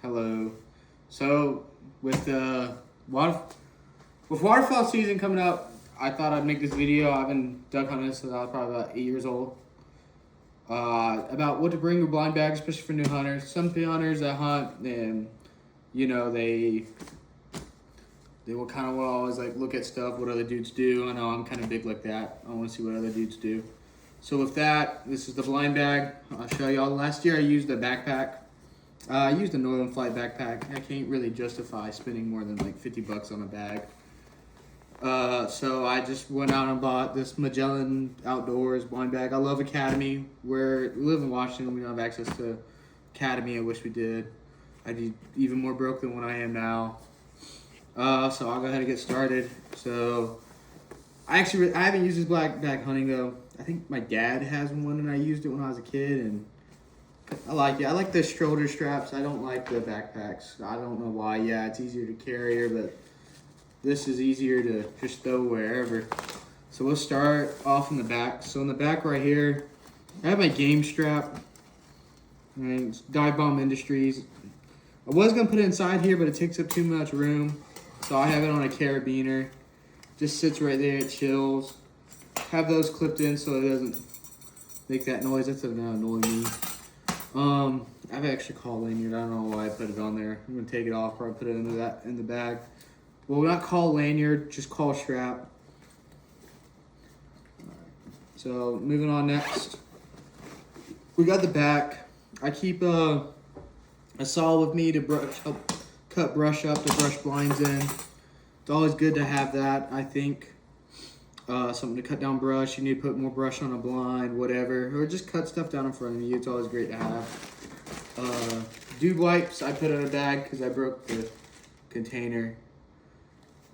Hello. So with water with waterfowl season coming up, I thought I'd make this video. I've been duck hunting since I was probably about 8 years old. About what to bring with blind bags, especially for new hunters. Some hunters that hunt and they will kind of always like look at stuff what other dudes do. I know I'm kind of big like that. I want to see what other dudes do. So with that, this is the blind bag. I'll show y'all. Last year I used a backpack. I used a Northern Flight backpack. I can't really justify spending more than like 50 bucks on a bag. So I just went out and bought this Magellan Outdoors blind bag. I love Academy. We live in Washington. We don't have access to Academy. I wish we did. I'd be even more broke than what I am now. So I'll go ahead and get started. So I haven't used this black bag hunting though. I think my dad has one and I used it when I was a kid and I like it. I like the shoulder straps. I don't like the backpacks. I don't know why. Yeah, it's easier to carry, but this is easier to just throw wherever. So we'll start off in the back. So in the back right here, I have my game strap. And it's Dive Bomb Industries. I was gonna put it inside here, but it takes up too much room. So I have it on a carabiner. Just sits right there, it chills. Have those clipped in so it doesn't make that noise. That's gonna annoy me. I have an extra call lanyard. I don't know why I put it on there. I'm gonna take it off, probably put it in the bag. Well, not call lanyard, just call strap. So moving on next, we got the back. I keep a saw with me to help cut brush up, to brush blinds in. It's always good to have that, I think. Something to cut down brush. You need to put more brush on a blind, whatever, or just cut stuff down in front of you. It's always great to have. Dude wipes I put in a bag because I broke the container.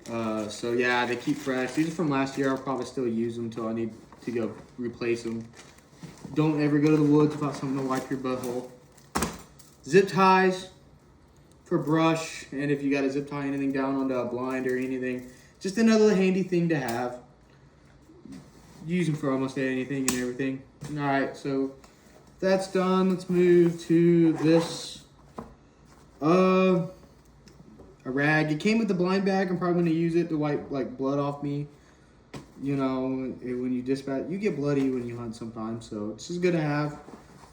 So yeah, they keep fresh. These are from last year. I'll probably still use them until I need to go replace them. Don't ever go to the woods without something to wipe your butthole. Zip ties for brush, and if you got to zip tie anything down onto a blind or anything, just another handy thing to have. Use them for almost anything and everything. All right, so that's done. Let's move to this. A rag. It came with the blind bag. I'm probably going to use it to wipe like blood off me. You know, when you dispatch, you get bloody when you hunt sometimes. So it's just good to have.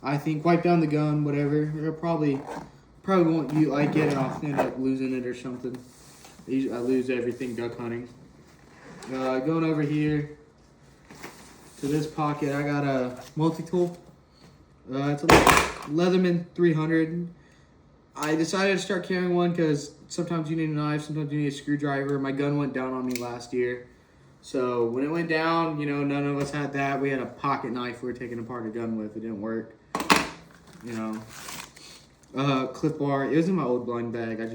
I think wipe down the gun, whatever. It'll probably won't I get it off and end up losing it or something. I lose everything duck hunting. Going over here to this pocket, I got a multi-tool. It's a Leatherman 300. I decided to start carrying one because sometimes you need a knife, sometimes you need a screwdriver. My gun went down on me last year. So when it went down, none of us had that. We had a pocket knife we were taking apart a gun with. It didn't work. Clip bar. It was in my old blind bag. I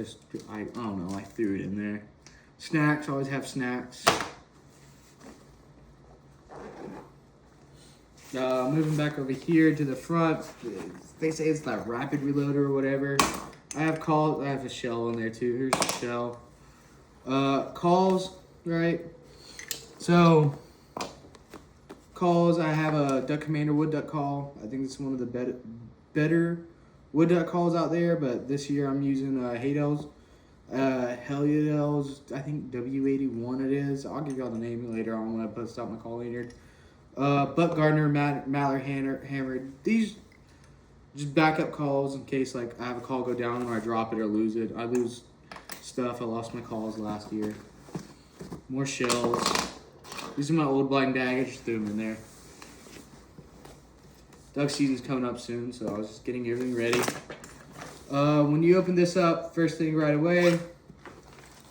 don't know. I threw it in there. Snacks. Always have snacks. Moving back over here to the front. They say it's that rapid reloader or whatever. I have a shell in there too. Here's the shell. Calls, right? So calls. I have a Duck Commander wood duck call. I think it's one of the better wood duck calls out there. But this year I'm using Haydell's. Heliodell's, I think W81 it is. I'll give y'all the name later on when I bust out my call lanyard. Buck Gardner, Mallard Hammered. These just backup calls in case like I have a call go down or I drop it or lose it. I lose stuff. I lost my calls last year. More shells. These are my old blind bag. I just threw them in there. Duck season's coming up soon, so I was just getting everything ready. When you open this up, first thing right away,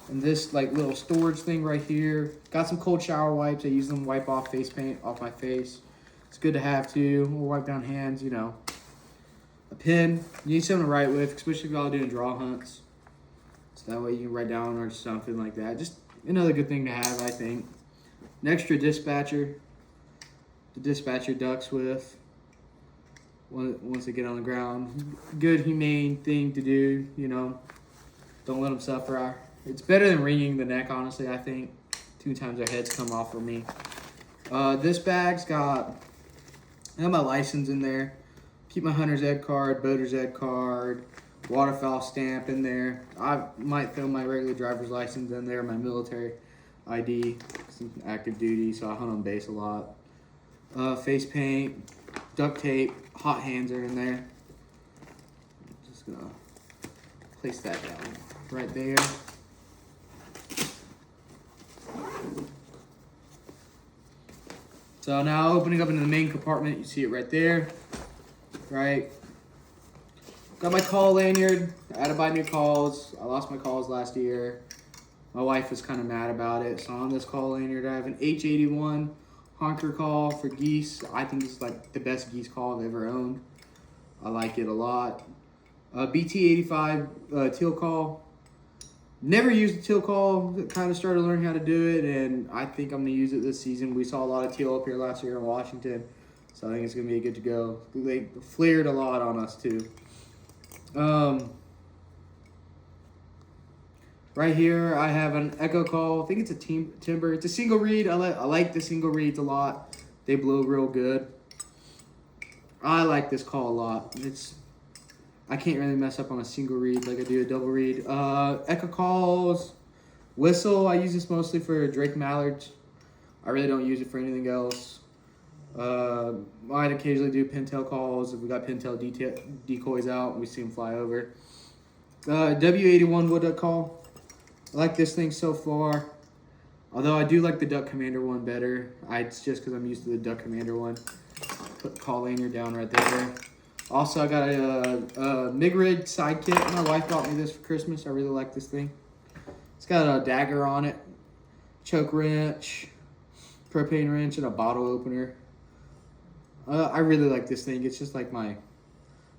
and this like little storage thing right here, got some cold shower wipes. I use them to wipe off face paint off my face. It's good to have too. We'll wipe down hands, A pen. You need something to write with, especially if y'all doing draw hunts. So that way you can write down or something like that. Just another good thing to have, I think. An extra dispatcher to dispatch your ducks with once they get on the ground. Good, humane thing to do, Don't let them suffer. It's better than wringing the neck, honestly, I think. 2 times their heads come off of me. This bag's got I have my license in there. Keep my hunter's ed card, boater's ed card, waterfowl stamp in there. I might throw my regular driver's license in there, my military ID, some active duty, so I hunt on base a lot. Face paint, duct tape, hot hands are in there. Just gonna place that down right there. So now opening up into the main compartment, you see it right there, right? Got my call lanyard. I had to buy new calls. I lost my calls last year. My wife was kind of mad about it. So on this call lanyard, I have an H81 honker call for geese. I think this is like the best geese call I've ever owned. I like it a lot. BT85 teal call. Never used a teal call. Kind of started learning how to do it, and I think I'm going to use it this season. We saw a lot of teal up here last year in Washington, so I think it's going to be good to go. They flared a lot on us too. Right here I have an echo call. I think it's a timber. It's a single reed. I like the single reeds a lot. They blow real good. I like this call a lot. I can't really mess up on a single reed like I do a double reed. Echo calls, whistle. I use this mostly for Drake mallards. I really don't use it for anything else. Might occasionally do pintail calls if we got pintail decoys out and we see them fly over. W81 wood duck call. I like this thing so far. Although I do like the Duck Commander one better. It's just because I'm used to the Duck Commander one. Put the call lanyard down right there. Also, I got a MIG rig side kit. My wife bought me this for Christmas. I really like this thing. It's got a dagger on it, choke wrench, propane wrench, and a bottle opener. I really like this thing. It's just like I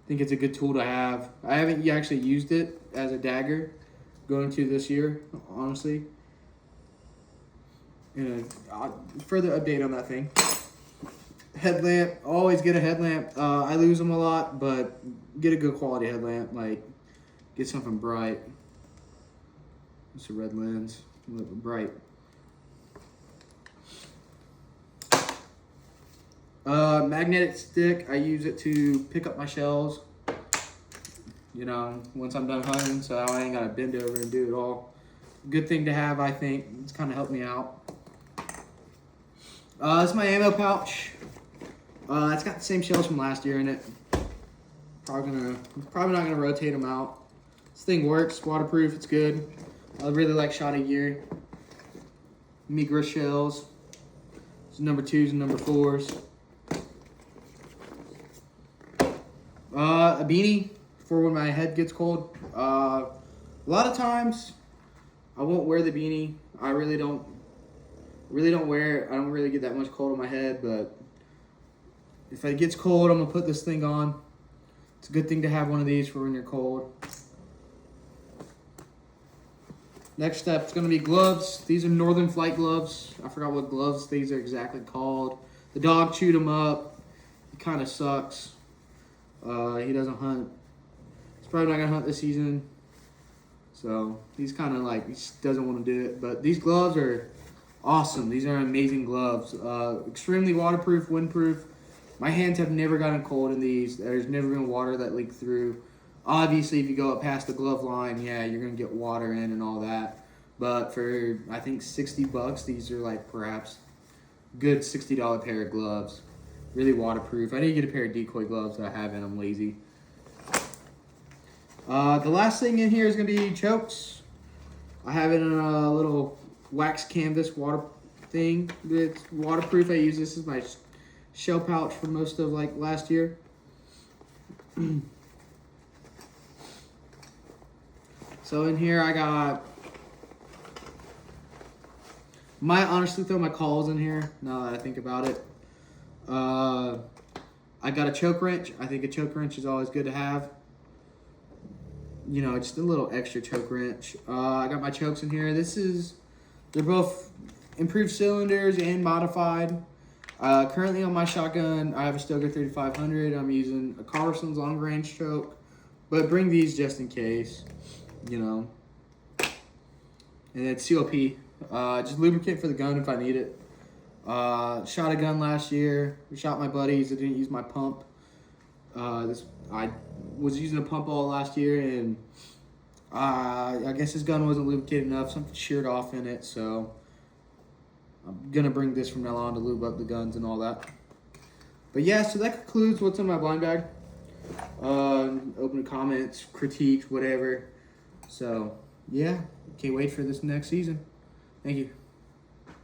think it's a good tool to have. I haven't actually used it as a dagger going to this year, honestly. And further update on that thing. Headlamp, always get a headlamp. I lose them a lot, but get a good quality headlamp. Like, get something bright. It's a red lens, a little bit bright. Magnetic stick, I use it to pick up my shells. You know, once I'm done hunting, so I ain't gotta bend over and do it all. Good thing to have, I think. It's kind of helped me out. This is my ammo pouch. It's got the same shells from last year in it. Probably not gonna rotate them out. This thing works, waterproof, it's good. I really like Shotty gear. Migra shells. This is number 2s and number 4s. A beanie for when my head gets cold. A lot of times I won't wear the beanie. I really don't wear it. I don't really get that much cold on my head, but if it gets cold, I'm gonna put this thing on. It's a good thing to have one of these for when you're cold. Next step is gonna be gloves. These are Northern Flight gloves. I forgot what gloves these are exactly called. The dog chewed them up. It kind of sucks. He doesn't hunt. He's probably not gonna hunt this season. So he's kind of like, he just doesn't want to do it. But these gloves are awesome. These are amazing gloves. Extremely waterproof, windproof. My hands have never gotten cold in these. There's never been water that leaked through. Obviously, if you go up past the glove line, yeah, you're going to get water in and all that. But for, I think, $60, these are like perhaps good $60 pair of gloves. Really waterproof. I need to get a pair of decoy gloves that I haven't. I'm lazy. The last thing in here is going to be chokes. I have it in a little wax canvas water thing. It's waterproof. I use this as my shell pouch for most of like last year. So in here I got, might honestly throw my calls in here now that I think about it. I got a choke wrench. I think a choke wrench is always good to have. You know, just a little extra choke wrench. I got my chokes in here. They're both improved cylinders and modified. Currently on my shotgun, I have a Stoeger 3500. I'm using a Carlson's long range choke, but bring these just in case, you know. And then COP, just lubricant for the gun if I need it. Shot a gun last year. Shot my buddies. I didn't use my pump. I was using a pump all last year, and I guess his gun wasn't lubricated enough. Something sheared off in it, so I'm gonna bring this from now on to lube up the guns and all that. But yeah, so that concludes what's in my blind bag. Open comments, critiques, whatever. So yeah, can't wait for this next season. Thank you.